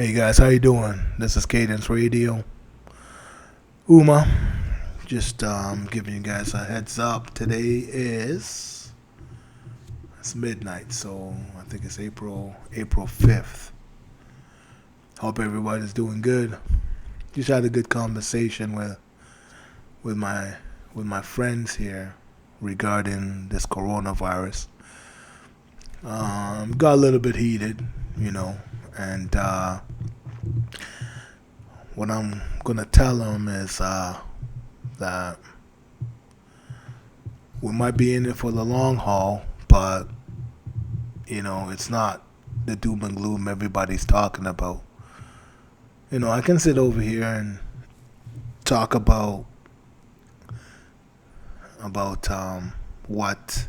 Hey guys, how you doing? This is Cadence Radio. Uma, just giving you guys a heads up. Today is it's midnight, so I think it's April 5th. Hope everybody's doing good. Just had a good conversation with my with my friends here regarding this coronavirus. Got a little bit heated, and what I'm gonna tell them is that we might be in it for the long haul, but it's not the doom and gloom everybody's talking about. I can sit over here and talk about what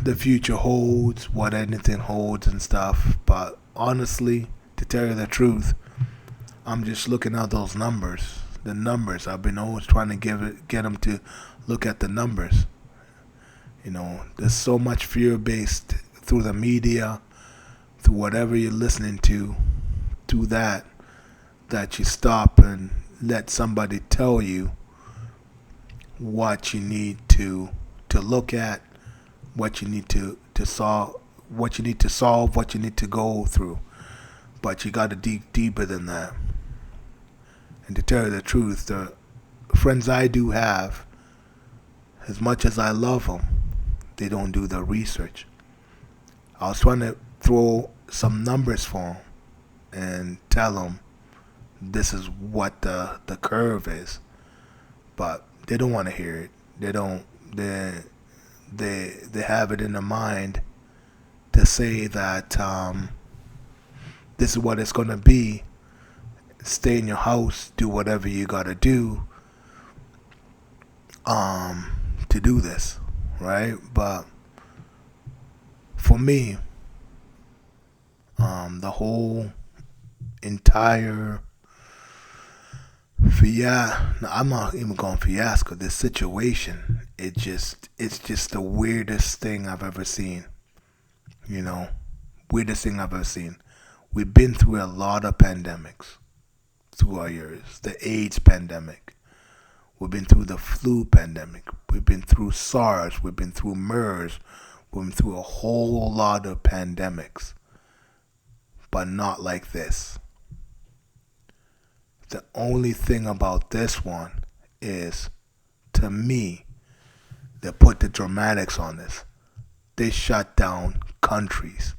the future holds, what anything holds and stuff. But honestly, to tell you the truth, I'm just looking at those numbers. The numbers. I've been always trying to get them to look at the numbers. There's so much fear based through the media, through whatever you're listening to that you stop and let somebody tell you what you need to look at, what you need to solve, what you need to go through. But you got to dig deeper than that. And to tell you the truth, the friends I do have, as much as I love them, they don't do the research. I was trying to throw some numbers for them and tell them this is what the curve is, but they don't want to hear it. They don't. They have it in their mind to say that this is what it's gonna be. Stay in your house, do whatever you gotta do to do this, right? But for me, the whole entire I'm not even going fiasco. This situation, it's just the weirdest thing I've ever seen. You know, weirdest thing I've ever seen. We've been through a lot of pandemics through our years. The AIDS pandemic. We've been through the flu pandemic. We've been through SARS. We've been through MERS. We've been through a whole lot of pandemics, but not like this. The only thing about this one is, to me, they put the dramatics on this. They shut down countries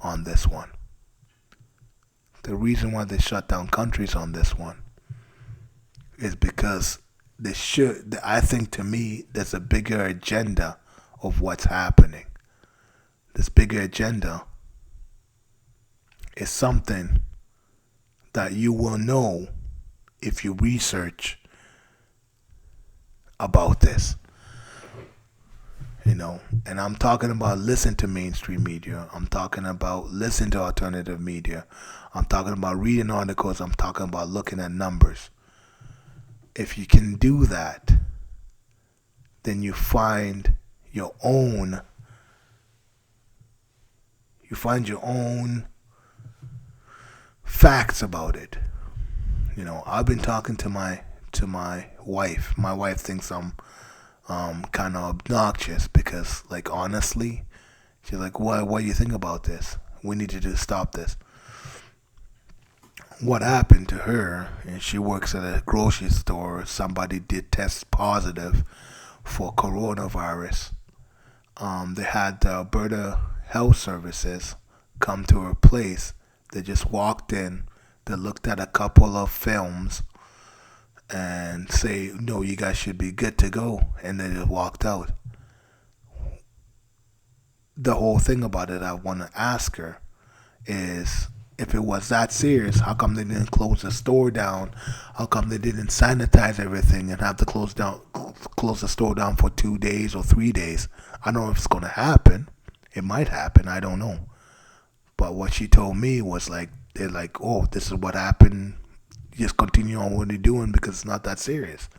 on this one. The reason why they shut down countries on this one is because I think, to me, there's a bigger agenda of what's happening. This bigger agenda is something that you will know if you research about this. And I'm talking about listen to mainstream media. I'm talking about listen to alternative media. I'm talking about reading articles. I'm talking about looking at numbers. If you can do that, then you find your own facts about it. I've been talking to my wife. My wife thinks I'm kind of obnoxious because, like, honestly, she's like, what do you think about this? We need to just stop this. What happened to her, and she works at a grocery store, somebody did test positive for coronavirus. They had the Alberta Health Services come to her place. They just walked in, they looked at a couple of films and say, no, you guys should be good to go, and they just walked out. The whole thing about it, I want to ask her is, if it was that serious, how come they didn't close the store down? How come they didn't sanitize everything and have to close the store down for 2 days or 3 days? I don't know if it's going to happen. It might happen. I don't know. But what she told me was, like, they're like, oh, this is what happened. Just continue on what you're doing because it's not that serious.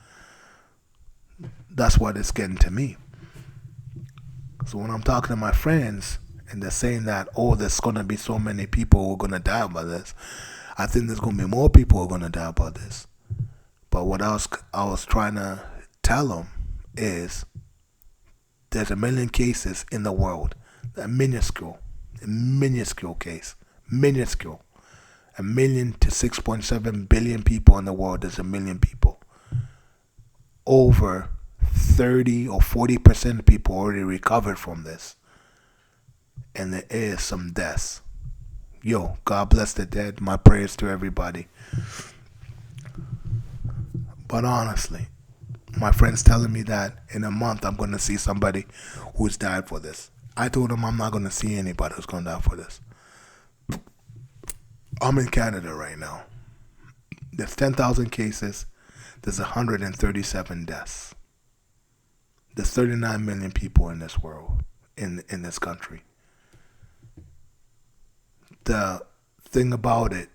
That's what it's getting to me. So when I'm talking to my friends And they're saying that, oh, there's going to be so many people who are going to die about this. I think there's going to be more people who are going to die about this. But what I was trying to tell them is there's a million cases in the world. A minuscule case. Minuscule. 1,000,000 to 6.7 billion people in the world. There's 1,000,000 people. Over 30 or 40% of people already recovered from this. And there is some deaths. Yo, God bless the dead. My prayers to everybody. But honestly, my friend's telling me that in a month I'm going to see somebody who's died for this. I told him I'm not going to see anybody who's going to die for this. I'm in Canada right now. There's 10,000 cases. There's 137 deaths. There's 39 million people in this world, in this country. The thing about it,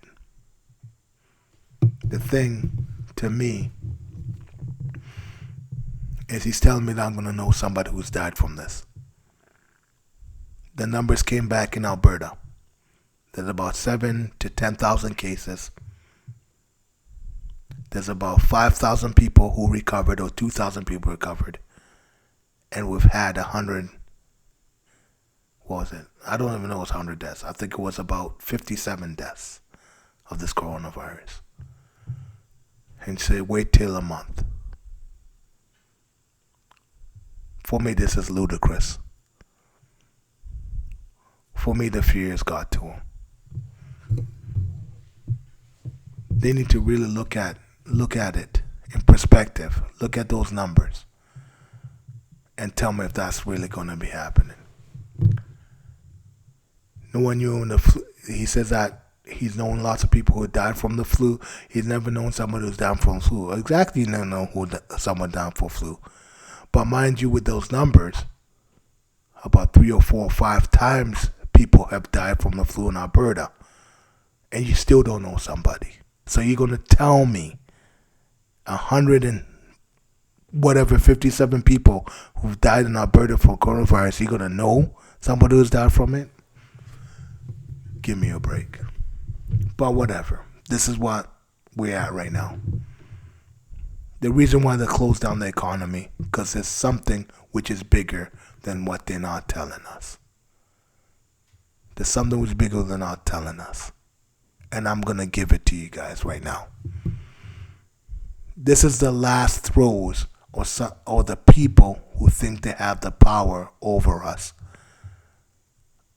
the thing to me, is he's telling me that I'm going to know somebody who's died from this. The numbers came back in Alberta. There's about 7,000 to 10,000 cases. There's about 5,000 people who recovered, or 2,000 people recovered. And we've had 100, what was it? I don't even know it was 100 deaths. I think it was about 57 deaths of this coronavirus. And say, wait till a month. For me, this is ludicrous. For me, the fear has got to them. They need to really look at it in perspective. Look at those numbers and tell me if that's really going to be happening. No one knew the flu. He says that he's known lots of people who died from the flu. He's never known somebody who's died from flu. Exactly, he never known someone died from flu. But mind you, with those numbers, about 3 or 4 or 5 times people have died from the flu in Alberta, and you still don't know somebody. So you're going to tell me 100 and whatever, 57 people who've died in Alberta from coronavirus, you're going to know somebody who's died from it? Give me a break. But whatever. This is what we're at right now. The reason why they closed down the economy, because there's something which is bigger than what they're not telling us. There's something which is bigger than not telling us. And I'm going to give it to you guys right now. This is the last throes or the people who think they have the power over us.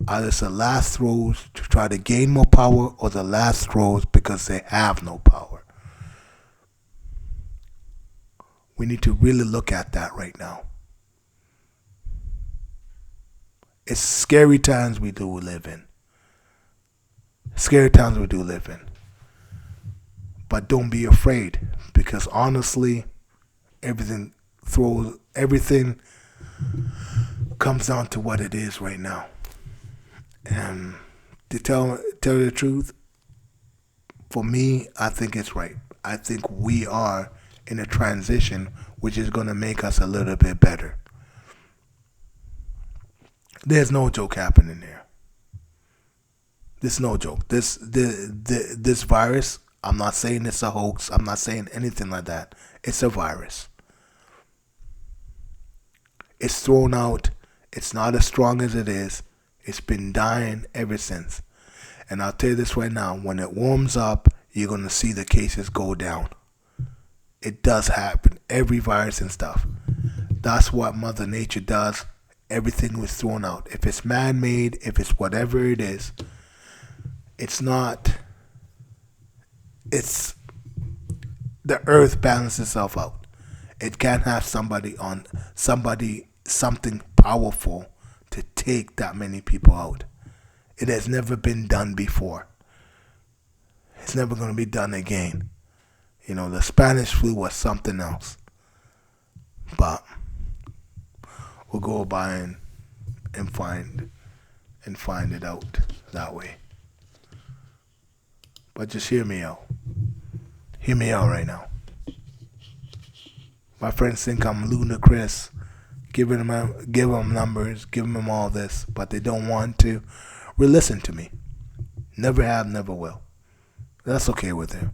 Either it's the last throes to try to gain more power, or the last throes because they have no power. We need to really look at that right now. It's scary times we do live in. Scary times we do live in. But don't be afraid, because honestly, everything comes down to what it is right now. And to tell you the truth, for me, I think it's right. I think we are in a transition which is going to make us a little bit better. There's no joke happening here. There's no joke. This virus, I'm not saying it's a hoax. I'm not saying anything like that. It's a virus. It's thrown out. It's not as strong as it is. It's been dying ever since. And I'll tell you this right now, when it warms up, you're going to see the cases go down. It does happen. Every virus and stuff. That's what Mother Nature does. Everything was thrown out. If it's man-made, if it's whatever it is, it's not. It's the earth balances itself out. It can't have something powerful to take that many people out. It has never been done before. It's never going to be done again. You know, the Spanish flu was something else. But we'll go by and find it out that way. But just hear me out. Hear me out right now. My friends think I'm ludicrous, give them numbers, give them all this, but they don't want to listen to me. Never have, never will. That's okay with them.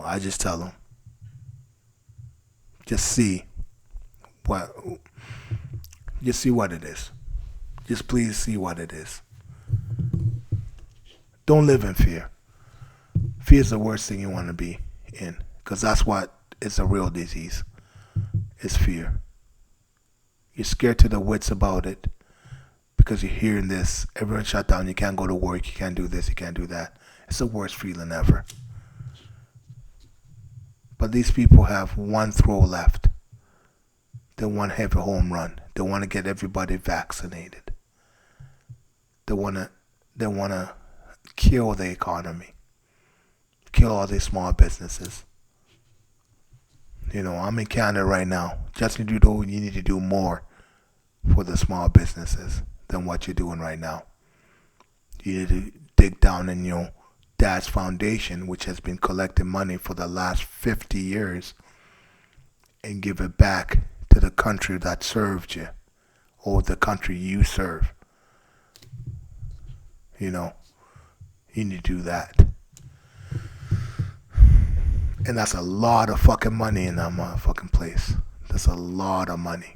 I just tell them, just see what, just see what it is. Just please see what it is. Don't live in fear. Fear is the worst thing you want to be in, because that's what is a real disease. It's fear. You're scared to the wits about it because you're hearing this. Everyone shut down. You can't go to work. You can't do this. You can't do that. It's the worst feeling ever. But these people have one throw left. They want to have a home run. They want to get everybody vaccinated. They want to kill the economy. Kill all these small businesses. I'm in Canada right now. Justin Trudeau, you need to do more for the small businesses than what you're doing right now. You need to dig down in your dad's foundation, which has been collecting money for the last 50 years, and give it back to the country that served you, or the country you serve. You need to do that. And that's a lot of fucking money in that motherfucking place. That's a lot of money.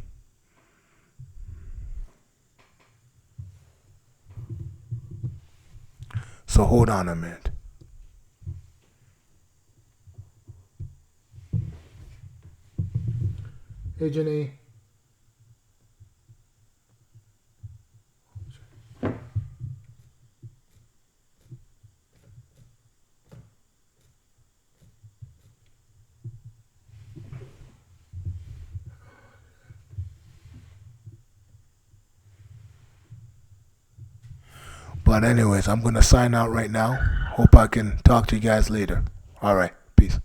So hold on a minute. Hey, Jenny. But anyways, I'm going to sign out right now. Hope I can talk to you guys later. All right. Peace.